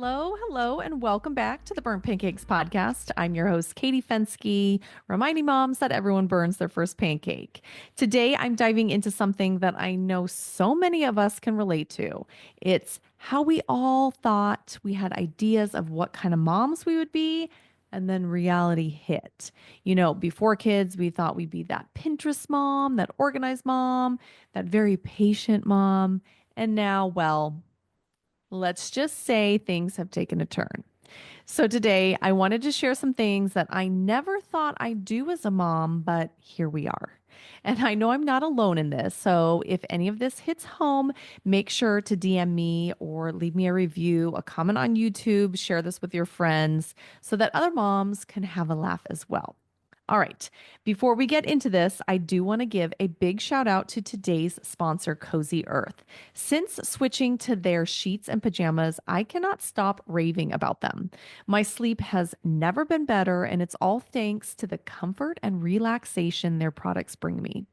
Hello, and welcome back to the Burnt Pancakes podcast. I'm your host, Katie Fensky, reminding moms that everyone burns their first pancake. Today, I'm diving into something that I know so many of us can relate to. It's how we all thought we had ideas of what kind of moms we would be, and then reality hit. Before kids, we thought we'd be that Pinterest mom, that organized mom, that very patient mom. And now, well, let's just say things have taken a turn. So today I wanted to share some things that I never thought I'd do as a mom, but here we are. And I know I'm not alone in this. So if any of this hits home, make sure to DM me or leave me a review, a comment on YouTube, share this with your friends so that other moms can have a laugh as well. All right. Before we get into this, I do want to give a big shout out to today's sponsor, Cozy Earth. Since switching to their sheets and pajamas, I cannot stop raving about them. My sleep has never been better, and it's all thanks to the comfort and relaxation their products bring me.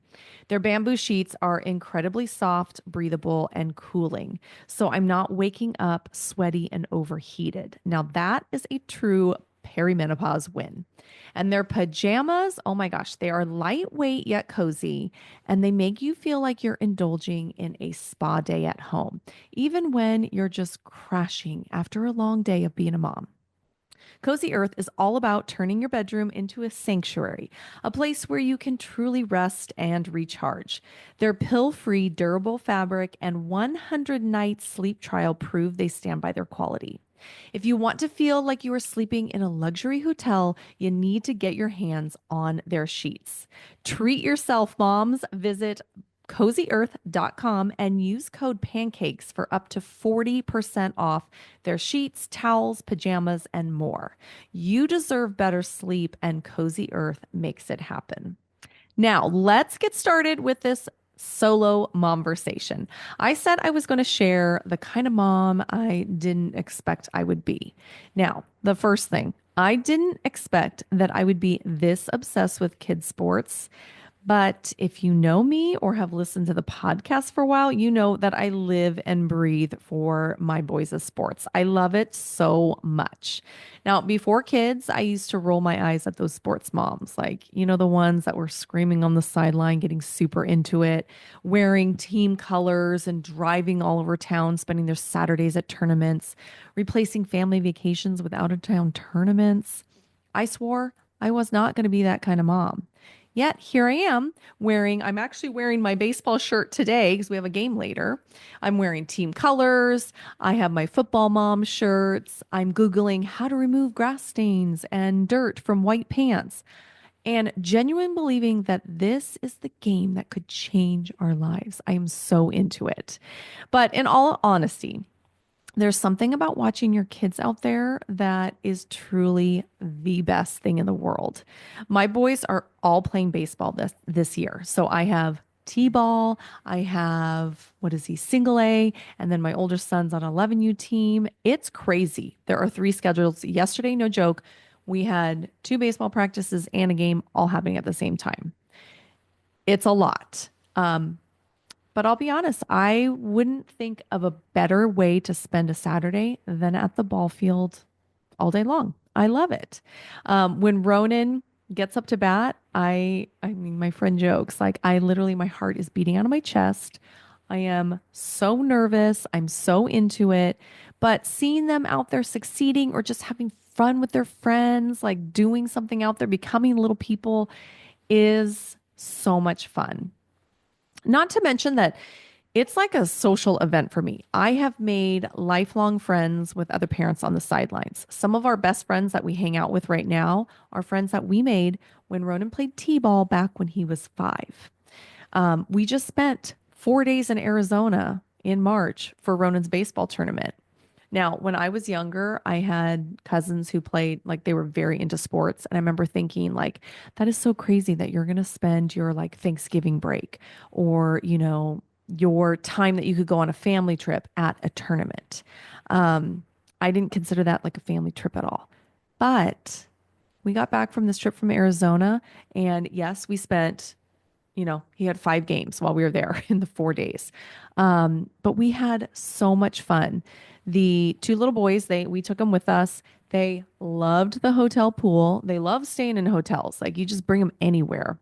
Their bamboo sheets are incredibly soft, breathable, and cooling, so I'm not waking up sweaty and overheated. Now, that is a true perimenopause win. And their pajamas, oh my gosh, they are lightweight yet cozy, and they make you feel like you're indulging in a spa day at home, even when you're just crashing after a long day of being a mom. Cozy Earth is all about turning your bedroom into a sanctuary, a place where you can truly rest and recharge. Their pill free, durable fabric and 100-night sleep trial prove they stand by their quality. If you want to feel like you are sleeping in a luxury hotel, you need to get your hands on their sheets. Treat yourself, moms. Visit cozyearth.com and use code pancakes for up to 40% off their sheets, towels, pajamas, and more. You deserve better sleep, and Cozy Earth makes it happen. Now, let's get started with this solo momversation. I said I was going to share the kind of mom I didn't expect I would be. Now, the first thing, I didn't expect that I would be this obsessed with kids' sports. But if you know me or have listened to the podcast for a while, you know that I live and breathe for my boys' sports. I love it so much. Now, before kids, I used to roll my eyes at those sports moms, like, the ones that were screaming on the sideline, getting super into it, wearing team colors and driving all over town, spending their Saturdays at tournaments, replacing family vacations with out of town tournaments. I swore I was not going to be that kind of mom. Yet here I am I'm actually wearing my baseball shirt today because we have a game later. I'm wearing team colors. I have my football mom shirts. I'm Googling how to remove grass stains and dirt from white pants and genuine believing that this is the game that could change our lives. I am so into it. But in all honesty, there's something about watching your kids out there that is truly the best thing in the world. My boys are all playing baseball this year. So I have T-ball, I have what is he, single A, and then my older son's on 11U team. It's crazy. There are 3 schedules. Yesterday, no joke, we had 2 baseball practices and a game all happening at the same time. It's a lot. But I'll be honest, I wouldn't think of a better way to spend a Saturday than at the ball field all day long. I love it. When Ronan gets up to bat, I mean, my friend jokes, like I literally, my heart is beating out of my chest. I am so nervous. I'm so into it. But seeing them out there succeeding or just having fun with their friends, like doing something out there, becoming little people is so much fun. Not to mention that it's like a social event for me. I have made lifelong friends with other parents on the sidelines. Some of our best friends that we hang out with right now are friends that we made when Ronan played t-ball back when he was 5. We just spent 4 days in Arizona in March for Ronan's baseball tournament. Now, when I was younger, I had cousins who played, like they were very into sports. And I remember thinking, like, that is so crazy that you're going to spend your like Thanksgiving break or, your time that you could go on a family trip at a tournament. I didn't consider that like a family trip at all. But we got back from this trip from Arizona. And yes, we spent he had 5 games while we were there in the 4 days. But we had so much fun. The two little boys, we took them with us. They loved the hotel pool. They love staying in hotels. Like you just bring them anywhere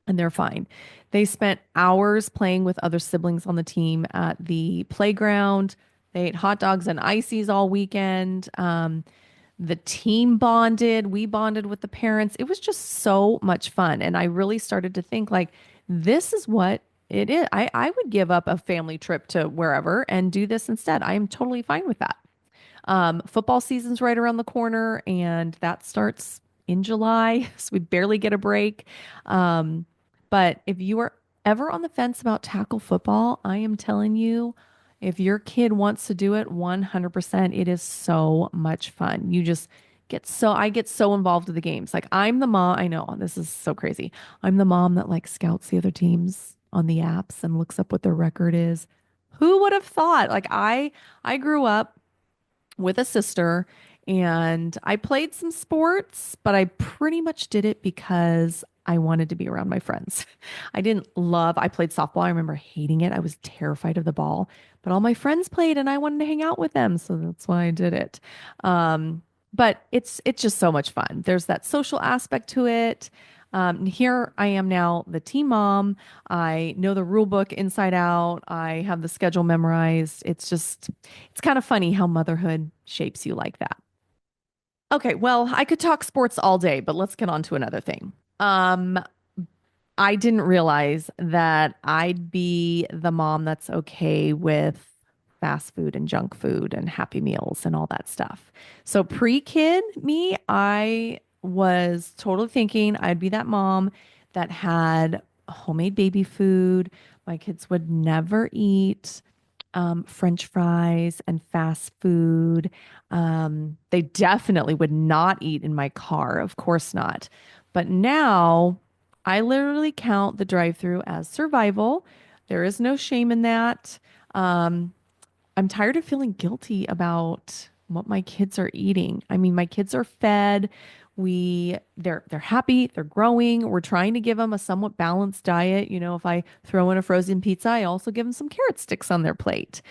and they're fine. They spent hours playing with other siblings on the team at the playground. They ate hot dogs and ices all weekend. The team bonded. We bonded with the parents. It was just so much fun. And I really started to think like, this is what it is. I would give up a family trip to wherever and do this instead. I am totally fine with that. Football season's right around the corner, and that starts in July, so we barely get a break. Um, but if you are ever on the fence about tackle football, I am telling you, if your kid wants to do it 100%, it is so much fun. I get so involved with the games. Like I'm the mom, I know this is so crazy. I'm the mom that like scouts the other teams on the apps and looks up what their record is. Who would have thought? I grew up with a sister and I played some sports, but I pretty much did it because I wanted to be around my friends. I played softball. I remember hating it. I was terrified of the ball, but all my friends played and I wanted to hang out with them. So that's why I did it. But it's just so much fun. There's that social aspect to it. Here I am now, the team mom. I know the rule book inside out. I have the schedule memorized. It's kind of funny how motherhood shapes you like that. Okay, well, I could talk sports all day, but let's get on to another thing. Um, I didn't realize that I'd be the mom that's okay with fast food and junk food and Happy Meals and all that stuff. So pre-kid me, I was totally thinking I'd be that mom that had homemade baby food. My kids would never eat French fries and fast food. They definitely would not eat in my car, of course not. But now I literally count the drive-through as survival. There is no shame in that. Um, I'm tired of feeling guilty about what my kids are eating. I mean, my kids are fed. They're happy, they're growing. We're trying to give them a somewhat balanced diet. If I throw in a frozen pizza, I also give them some carrot sticks on their plate.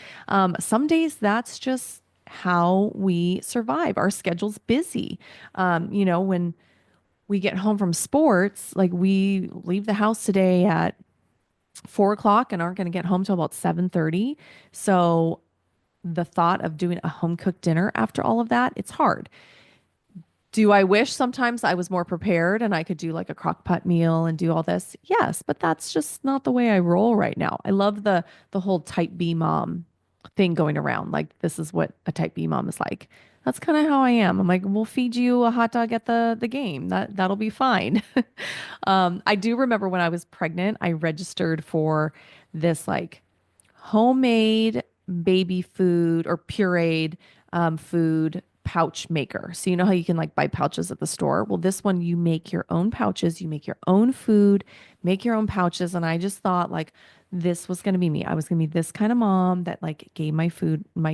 Some days that's just how we survive. Our schedule's busy. When we get home from sports, like we leave the house today at 4 o'clock and aren't going to get home till about 7:30. So the thought of doing a home cooked dinner after all of that, it's hard. Do I wish sometimes I was more prepared and I could do like a crock pot meal and do all this? Yes, but that's just not the way I roll right now. I love the whole type B mom thing going around. Like this is what a type B mom is like. That's kind of how I am. I'm like, we'll feed you a hot dog at the game. That'll be fine. I do remember when I was pregnant, I registered for this like homemade baby food or pureed food pouch maker. So you know how you can like buy pouches at the store? Well, this one you make your own pouches, you make your own food, make your own pouches. And I just thought like this was going to be me. I was going to be this kind of mom that like gave my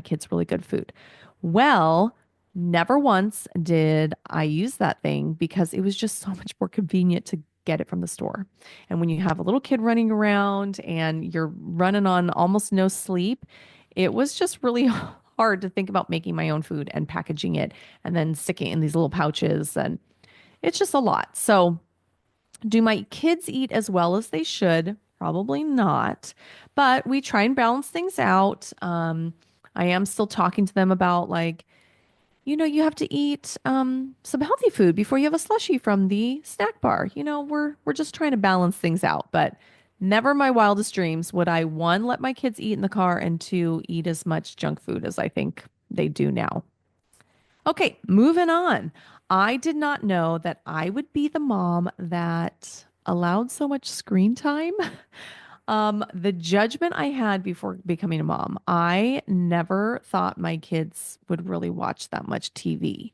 kids really good food. Well, never once did I use that thing because it was just so much more convenient to get it from the store. And when you have a little kid running around and you're running on almost no sleep, it was just really hard to think about making my own food and packaging it and then sticking it in these little pouches. And it's just a lot. So, do my kids eat as well as they should? Probably not. But we try and balance things out. I am still talking to them about like, you have to eat some healthy food before you have a slushie from the snack bar. We're just trying to balance things out, but never in my wildest dreams would I one let my kids eat in the car and two eat as much junk food as I think they do now. Okay, moving on. I did not know that I would be the mom that allowed so much screen time. The judgment I had before becoming a mom, I never thought my kids would really watch that much TV.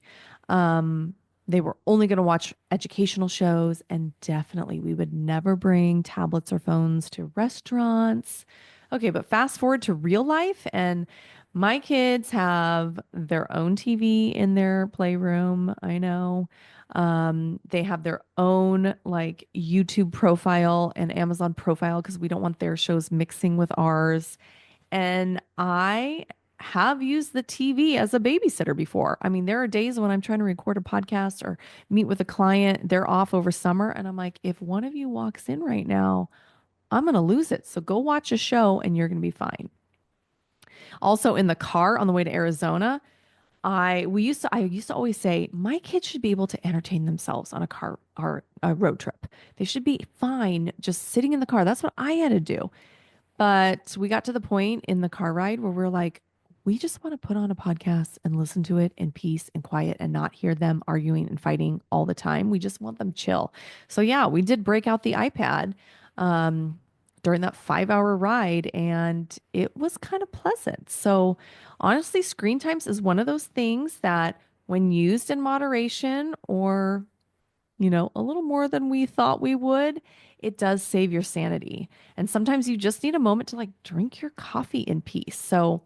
Um, they were only going to watch educational shows, and definitely we would never bring tablets or phones to restaurants. Okay, but fast forward to real life, and my kids have their own TV in their playroom. I know. They have their own like YouTube profile and Amazon profile because we don't want their shows mixing with ours. And I have used the TV as a babysitter before. I mean, there are days when I'm trying to record a podcast or meet with a client, they're off over summer, and I'm like, if one of you walks in right now, I'm going to lose it. So go watch a show and you're going to be fine. Also in the car on the way to Arizona, I used to always say my kids should be able to entertain themselves on a car or a road trip. They should be fine just sitting in the car. That's what I had to do. But we got to the point in the car ride where we're like, we just want to put on a podcast and listen to it in peace and quiet and not hear them arguing and fighting all the time. We just want them chill. So yeah, we did break out the iPad um, during that 5 hour ride, and it was kind of pleasant. So honestly, screen times is one of those things that when used in moderation or a little more than we thought we would, it does save your sanity. And sometimes you just need a moment to like drink your coffee in peace. So,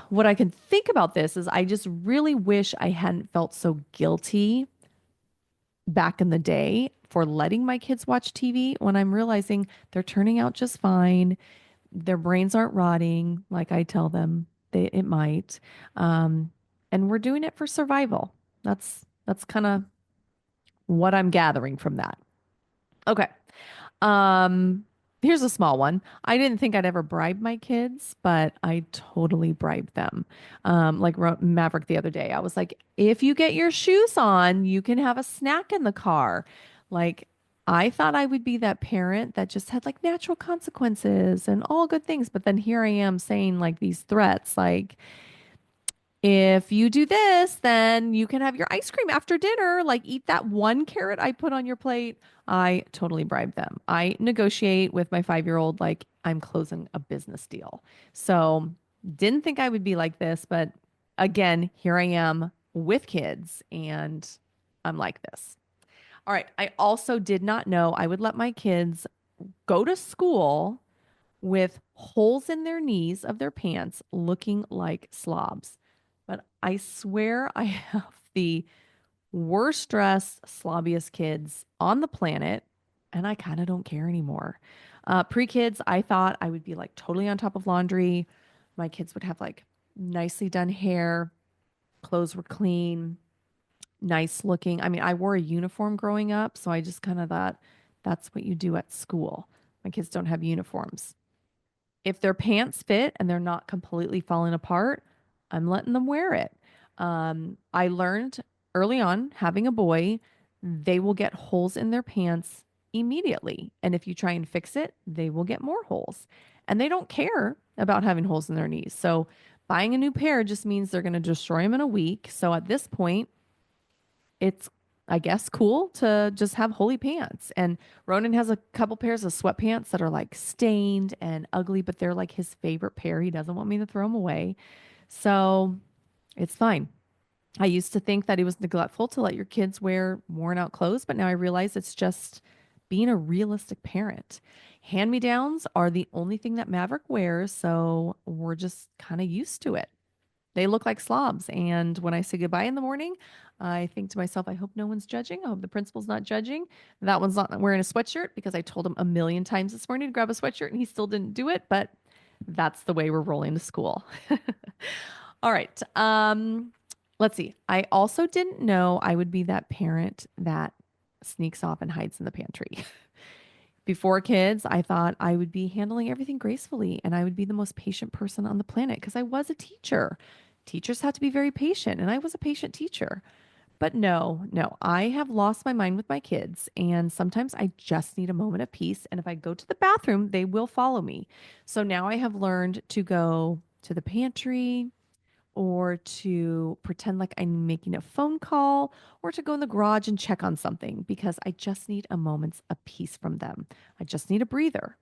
what I can think about this is I just really wish I hadn't felt so guilty back in the day for letting my kids watch TV when I'm realizing they're turning out just fine. Their brains aren't rotting like I tell them it might. Um, and we're doing it for survival. That's kind of what I'm gathering from that. Okay. Um, Here's a small one. I didn't think I'd ever bribe my kids, but I totally bribed them. Like Maverick the other day, I was like, if you get your shoes on, you can have a snack in the car. Like, I thought I would be that parent that just had like natural consequences and all good things. But then here I am saying like these threats, like, if you do this, then you can have your ice cream after dinner. Like, eat that one carrot I put on your plate. I totally bribe them. I negotiate with my 5 year old like I'm closing a business deal. So, didn't think I would be like this, but again, here I am with kids and I'm like this. All right. I also did not know I would let my kids go to school with holes in their knees of their pants looking like slobs. But I swear I have the worst dressed, slobbiest kids on the planet, and I kind of don't care anymore. Pre kids, I thought I would be like totally on top of laundry. My kids would have like nicely done hair, clothes were clean, nice looking. I mean, I wore a uniform growing up, so I just kind of thought that's what you do at school. My kids don't have uniforms. If their pants fit and they're not completely falling apart, I'm letting them wear it. I learned early on, having a boy, they will get holes in their pants immediately. And if you try and fix it, they will get more holes. And they don't care about having holes in their knees. So buying a new pair just means they're going to destroy them in a week. So at this point, it's I guess cool to just have holy pants. And Ronan has a couple pairs of sweatpants that are like stained and ugly, but they're like his favorite pair. He doesn't want me to throw them away. So it's fine. I used to think that it was neglectful to let your kids wear worn out clothes, but now I realize it's just being a realistic parent. Hand me downs are the only thing that Maverick wears, so we're just kind of used to it. They look like slobs. And when I say goodbye in the morning, I think to myself, I hope no one's judging. I hope the principal's not judging. That one's not wearing a sweatshirt because I told him a million times this morning to grab a sweatshirt and he still didn't do it. But that's the way we're rolling to school. All right. Let's see. I also didn't know I would be that parent that sneaks off and hides in the pantry. Before kids, I thought I would be handling everything gracefully and I would be the most patient person on the planet because I was a teacher. Teachers have to be very patient, and I was a patient teacher. But no, no, I have lost my mind with my kids, and sometimes I just need a moment of peace. And if I go to the bathroom, they will follow me. So now I have learned to go to the pantry or to pretend like I'm making a phone call or to go in the garage and check on something because I just need a moment's of peace from them. I just need a breather.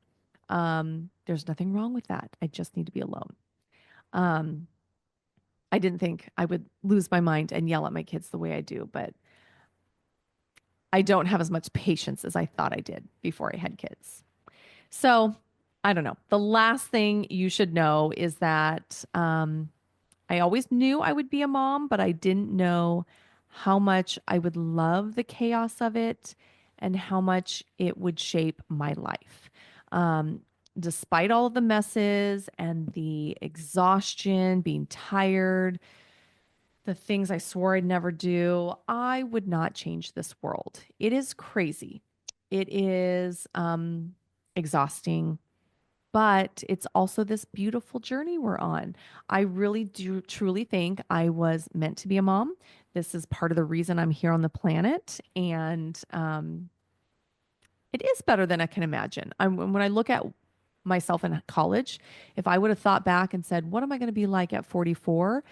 There's nothing wrong with that. I just need to be alone. Um, I didn't think I would lose my mind and yell at my kids the way I do, but I don't have as much patience as I thought I did before I had kids. So I don't know. The last thing you should know is that I always knew I would be a mom, but I didn't know how much I would love the chaos of it and how much it would shape my life. Um, Despite all of the messes and the exhaustion, being tired, the things I swore I'd never do, I would not change this world. It is crazy. It is exhausting, but it's also this beautiful journey we're on. I really do truly think I was meant to be a mom. This is part of the reason I'm here on the planet. And it is better than I can imagine. When I look at myself in college, if I would have thought back and said, what am I going to be like at 44?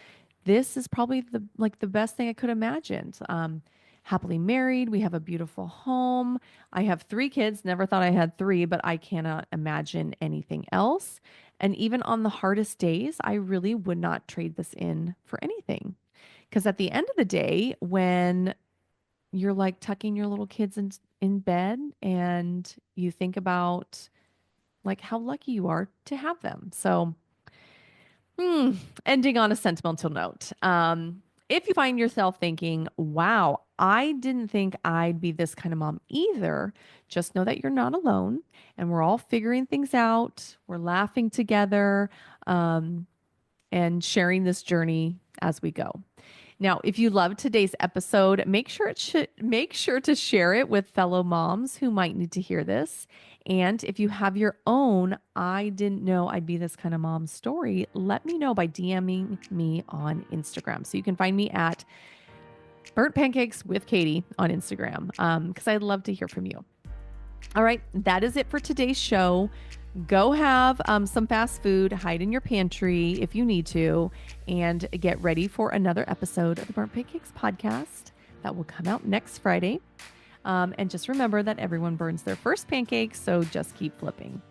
This is probably the best thing I could imagine. Happily married, we have a beautiful home. I have 3 kids. Never thought I had 3, but I cannot imagine anything else. And even on the hardest days, I really would not trade this in for anything. Because at the end of the day, when you're like tucking your little kids in bed and you think about like how lucky you are to have them. So Hmm, ending on a sentimental note. If you find yourself thinking, wow, I didn't think I'd be this kind of mom either, just know that you're not alone and we're all figuring things out. We're laughing together and sharing this journey as we go. Now, if you loved today's episode, make sure to share it with fellow moms who might need to hear this. And if you have your own I didn't know I'd be this kind of mom story, let me know by DMing me on Instagram. So you can find me at Burnt Pancakes with Katie on Instagram because I'd love to hear from you. All right, that is it for today's show. Go have some fast food, hide in your pantry if you need to, and get ready for another episode of the Burnt Pancakes podcast that will come out next Friday. And just remember that everyone burns their first pancake, so just keep flipping.